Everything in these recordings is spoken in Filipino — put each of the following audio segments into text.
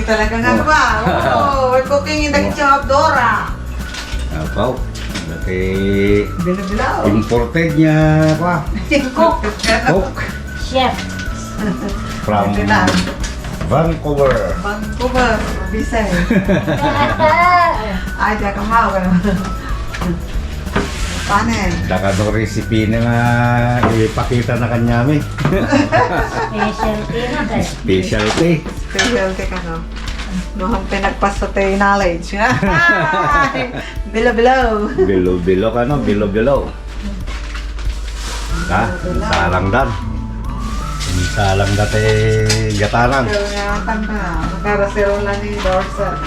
Ay, talaga nga ba? Oo, we're cooking in the kitchen of Dora. Apaw. Dati Bilaw. imported niya pa. Cook. Cook Chef. from Vancouver. Vancouver, Bisay. Ay, diya ka mau ka naman. Panen. Daka no recipe na nga ipakita na kanyami. Specialty na guys. Specialty. Specialty ka, no? Noong pinagpaso tayo knowledge. Bilaw. Bilo-bilo ka no, bilo-bilo. Ha? Salang dan. Salang dati gatanan. Pero nga, tanda na. Magkarasero na ni Dorsa.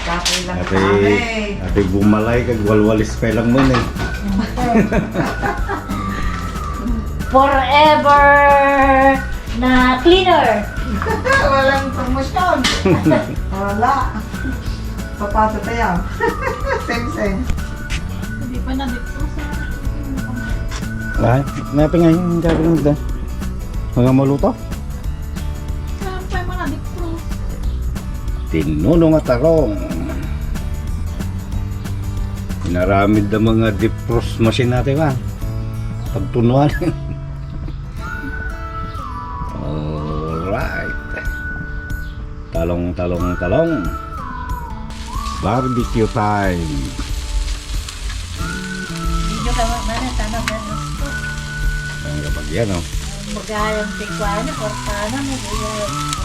Kapoy lang kami. Ate gumalay kag walwalis pa lang mo eh. Forever na cleaner. Walang promosyon. Wala. Papato tayo. Same. Hindi pa na dito sa... Ay, napi nga yung gagawin nito. Mga maluto. Saan pa na dito? Tinunong at tarong. Inaramid na mga defrost machine natin ba? Pagtunuan. Alright. Talong. Barbecue time. Hindi ka mana tanong na gusto. Ang kapag yan, oh. Magayang tigwana, kortana mo. Magayang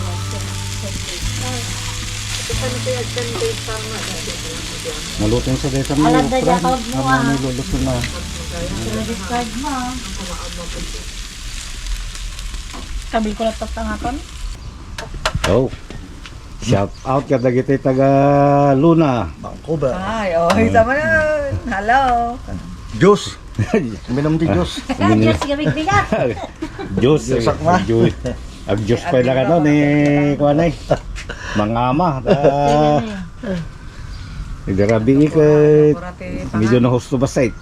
Maluto yung sa desam mo. Alam na dyan, tawag mo, ah. Ano luluto na. credit card mo. Sabi ko lang tatangapan. Oh. Shout out ka dagiti taga Luna. Vancouver. Ay, sama na. Hello. Juice. Minom di juice. Diyos gamig bigat. Diyos. Diyos akma. Ang Diyos pa lang ano ni Kuanay. Mga ama. Nagdarabi ka. Medyo na hosto ba site?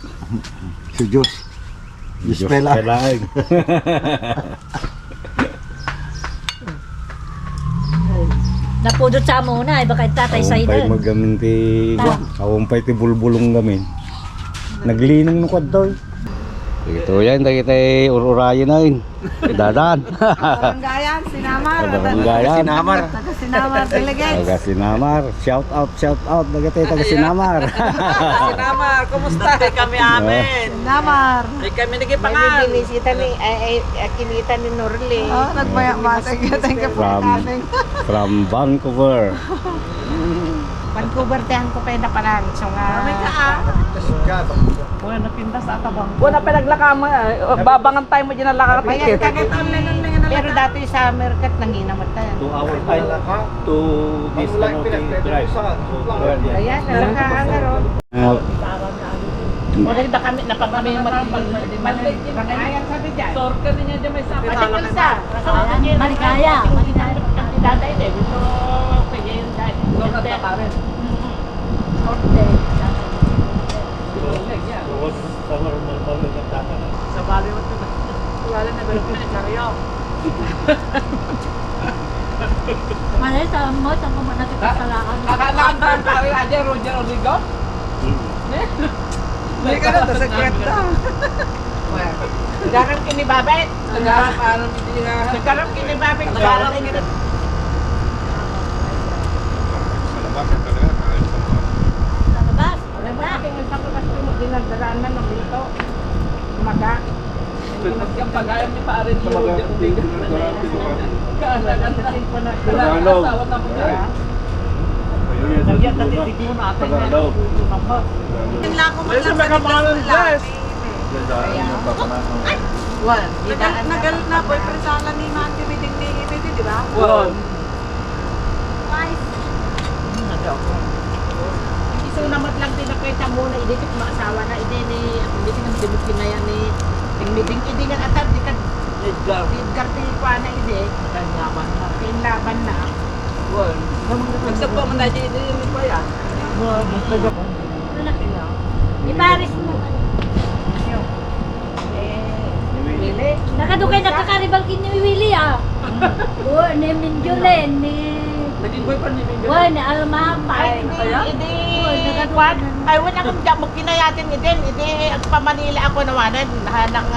Si Juice. Diyos pa lang. Napudot sa muna, iba kay tatay sa Awampay idol. magaminti. Awampay ti bulbulong gamin. Naglinang nukad daw. Ito yan, kita ururayan na yun. Dadan. Baranggayan, Sinamar. Baranggayan. Taga Sinamar, delegates. Taga Sinamar. Shout out. Dagiti taga Sinamar. Sinamar, kumusta? Kami amin. Sinamar. May kami nagipangal. Binisita ni, kinita ni Norley. Oh, nagbayak-bayak. Thank you for coming. From Vancouver. Vancouver, tiyan ko pa yung naparang. So nga, Bueno, pintas sa atabang. Wala pa naglakama. Babangan tayo mo dyan ang Ayan, lakakatiket. kagataan na lang na pero dati sa Mercat, nanginamat tayo. 2 hours time to this drive. Ayan, nalakaan na ron. Wala na kami, napagkami yung matibig. Ayan, sabi dyan. Sorka niya dyan may sakit. Patingin sa. Maligaya. Daday din. Gusto pwede yun dahil. Sorka na pa rin. Korte. Sa bali mo ito. Wala na meron na karyo. Malay sa mo, sa mo natin kasalakan. Kakalaan ba ang pari aja Roger Origo? Hindi ka na, sa kwenta. Nagkarap kinibabit. Nagharap ano hindi nga. Nagkarap kinibabit. Nagharap kinibabit. Sa labas. Wala aking nagsakulas mo, dinagdaraan na ng dito. Maga. Yung pag-ayam ni pare ni Roger Origo. Kaalagan na. Tagalog. Asawa na po niya. Nagyan natin dito natin. Tinla ko Kasi magkamalan guys. Nagal na, boyfriend sana ni Mandy Miding ni Ibidi, di ba? Wow. Iso namat lang din ako yung muna, hindi ko maasawa na, hindi ko nang dibukin na yan ni Tingmiting, hindi nga atad, di ka Edgar. Edgar Tipa na hindi, Kanyaman na. kinlaban na. Wow. Nagsapa mo na dyan yung pa yan. Iparis mo. Lili, Nakadukay nakakaribal kin ni Willie ah. Ni Minjulen, ni... Naging boyfriend ni Minjo. Ni Almapay. Ay, wala akong dyan mo kinayatin din. Hindi, pa Manila ako nawanan. Hanang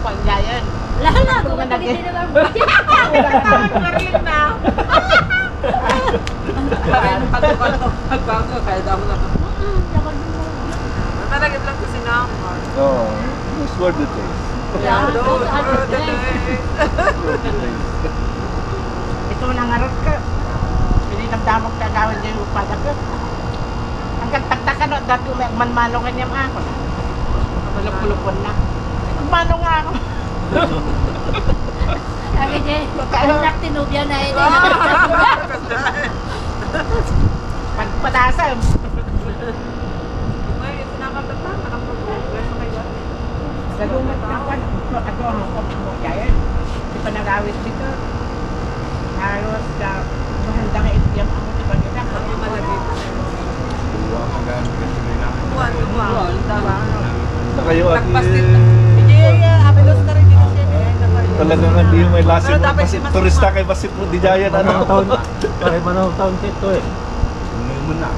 kwanyayan. Lahat na, kung hindi naman ba? Marilin na. Pagbago, kaya damo na. Matalagip lang ko sinamar. Oo. Those were the days. Ito nang harap ka. Pininamdamag ka gawin niya yung upada ka. Hanggang tagtakan no, dati may manmano ka niya ako. Malupulupon na. Magmano nga ako. Sabi niya, anak tinubya na ito. Pagpatasan. May sinamar ka ta, nakapag-progress kayo. Galumat na ako. Ako ang kumukayan. Di pa nagawit dito. Halos ka. Mahanda nga itiyam ako di pa nila. Ang malagay. Dua maganda kasi may namin. Buwan. Na kayo at Hindi, apelos ka rin dito siya. talagang hindi may lasin Pero mo dapat kasi mas- turista kay Basit mo di Jayan ano. Pare manong taon ito eh. Ngayon na.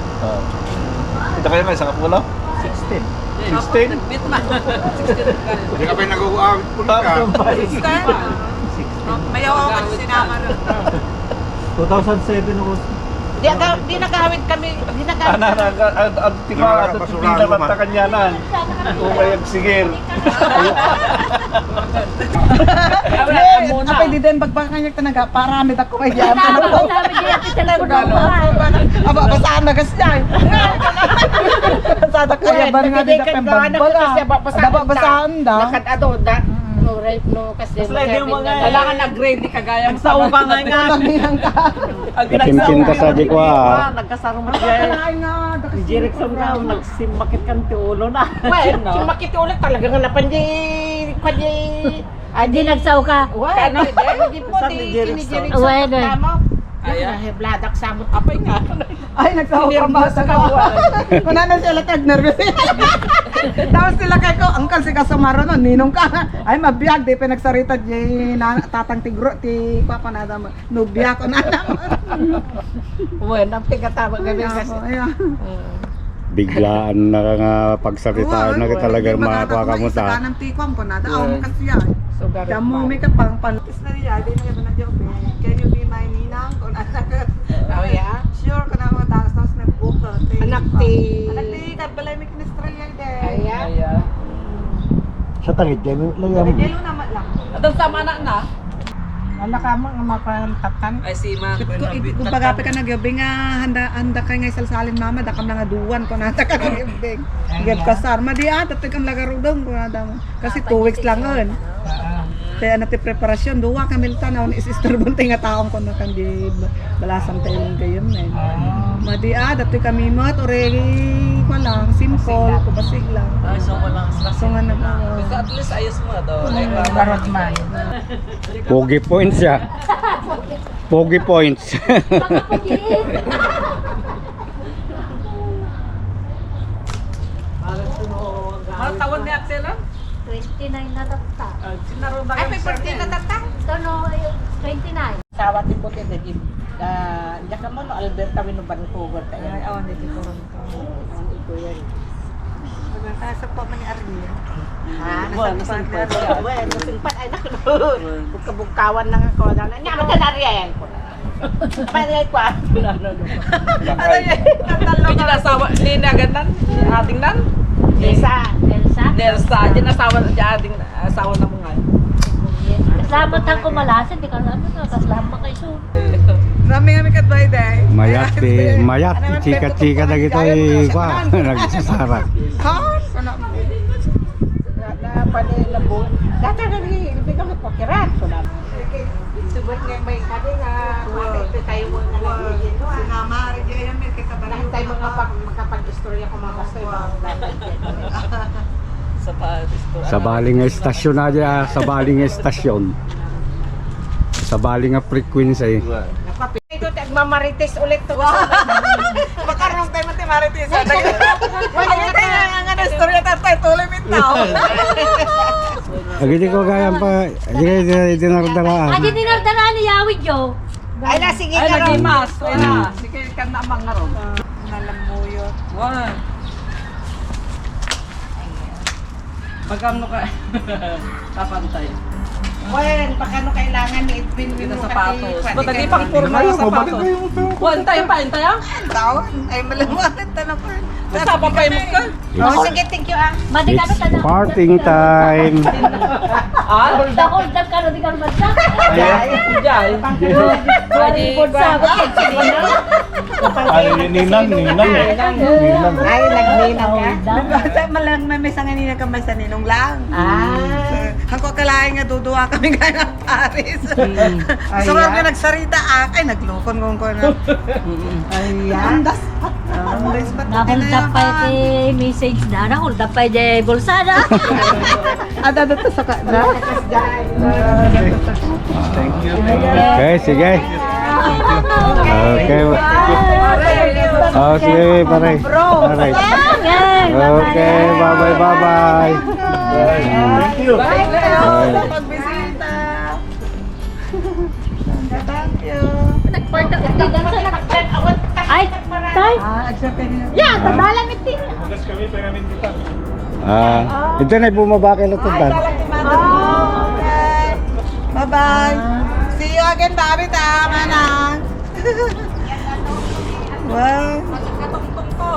Ito kayo nga isang kapulo? 16. 16? Nagbit man. 16 ka. Hindi ka pa nag-uawit po ka. Mayaw ako kasi sinamar. 2007 ako. Di nagawit kami. Di nagawit Ang tiba at pinarata kanyanan. Umayag sigir. Apa di din pagpakanyak talaga parami ta ko may yan. Sabi niya, kita lang Aba basaan na kasi ay. Sada kaya ba nga di ka pembaga. Daba basaan da. Lakad ato da. No right no kasi. Wala ka nag-grade kagaya mo sa uka nga nga. Katimkin ka sa di ko ah. Nagkasarong mo dyan. Ay nga, Si Jerickson daw, nagsimakit kang tiulo na. Well, si makiti ulit talaga nga napanji kanya. Hindi nagsaw ka. Ano, di po Saan di ni Jerickson? kini Uwe, Jerickson doy. tamo. Ayan. Ay, bladak samot apay nga. ay nagsawa ka ba sa kawan. Kuna na sila tag nervous. Tapos sila kay ko, angkal si kasumaro no, ninong ka. Ay mabiyag di pinagsarita di na tatang tigro ti papa na dama. Nubya ko na naman. Bueno, pigatama gabi kasi. Biglaan na nga pagsalitaan na talaga makakuha ka mo Sa ta. kanang tikwam ko na daaw mo kasi yan. So gabi. Damo mi ka pang pantis na niya, di na ba na joke. Can you be my ninang? Kung Oh yeah. sure ka na mo tapos nag-buka. Anak ti. Anak ti kad balay mi kinistrelya de. Ayan. Ayan. Sa tangit kayo lang Jelo naman lang. Atong sama na na. Anak ka mo nga mapantatan. Ay si Ma. Kung pagapi ka nagyobi nga handa kay nga salsalin mama dakam na nga duwan ko nata ka nagyobi. Gad kasar ma di at kam lagaro dong ko nada mo. Kasi 2 weeks lang on. Kaya nati preparasyon duwa kami tanaw is istorbon nga taong ko na kandi balasan tayo gayon na. Madi dati kami mat ore ko lang simple ko basig lang. Ay, so walang stress. So nga nag Kasi at least ayos mo daw. Like, Barot man. Pogi points ya. Pogi points. Pagkapugiin. Mahal tawon ni Axel ah? 29 na tata. Sinaro ba Ay, yung may birthday na tatang. Ito no, 29. Sawa ti puti de gib. Diyan ka mo no Alberta wino Vancouver tayo. ay awan dito ko ron ko. Ito yan. Sa pa man ni Arnie. Nasa partner. Bueno, simpat ay naku. Bukabugkawan na ako. Nya man tanariyan ko. Pare ko. Ano yan? Hindi na asawa, hindi na gandan. Ating nan. Lisa. Elsa. Delsa, di na asawa na ating asawa na mga. Salamat ang kumalasin, di ka ano to, salamat kay Sun. Rami kami katbay day. Mayat chika na gito eh kwa nagsasara. Kan? Kana Na panila po. Data na ni ibig ko pakiran ko na. Subot nga may kami nga ito tayo mo na lang dito. Sinama rin yan may kita Lahat tayo mga makapag-istorya ko mga kastoy Sa pa-disto. Sa baling nga estasyon na dyan, sa baling nga estasyon. Sa baling nga frequency. Ito mamarites ulit to. Makarong tayo mati marites. Wala tayo nga na istorya tatay tuloy bitaw. Agad ko kaya pa. Sige, dinardaraan. Adi dinardaraan ni Yawid yo. Ay na, sige Ay, ka ron. nagimas. Ay na. Sige ka na mga ron. Nalamuyo. One. Magkano ka? Kapantay. Well, baka no kailangan ni Edwin Kita mo sapatos. Ba't di pang purma ng sapatos? One tayo pa, tayo? taon. Ay, malamuanit na naman. Basta papay mo ka. Oh, sige, thank you ah. Madi ka It's na parting time. Ah? Hold up ka no di ka madsa. Jai. Madi pod sa ba? Ay, ninang eh. Ninang. Ay, nagninang ka. Basta malang may sanganina ka may saninong lang. Ah. Hangko kalahin nga duduwa kami kaya ng Paris. So nga nagsarita ay naglukon ko na. Ayan. Andas. Andas pa. Na-hold up pa iti message na. Na-hold up pa iti bulsa na. Ada dito sa na. Thank you. Okay, sige. Okay. Oh, sige, pare. Pare. Okay, bye-bye. Thank you. Bye. Pagbisita. Thank you. Ay, tay. Accept na. Ya, tabalan iti. Bukas kami, pengamin kita. Ito na bumaba kay Lututan. Okay. Bye-bye. See you again, Bobby. Tama na. Wow. Katong-tong ko.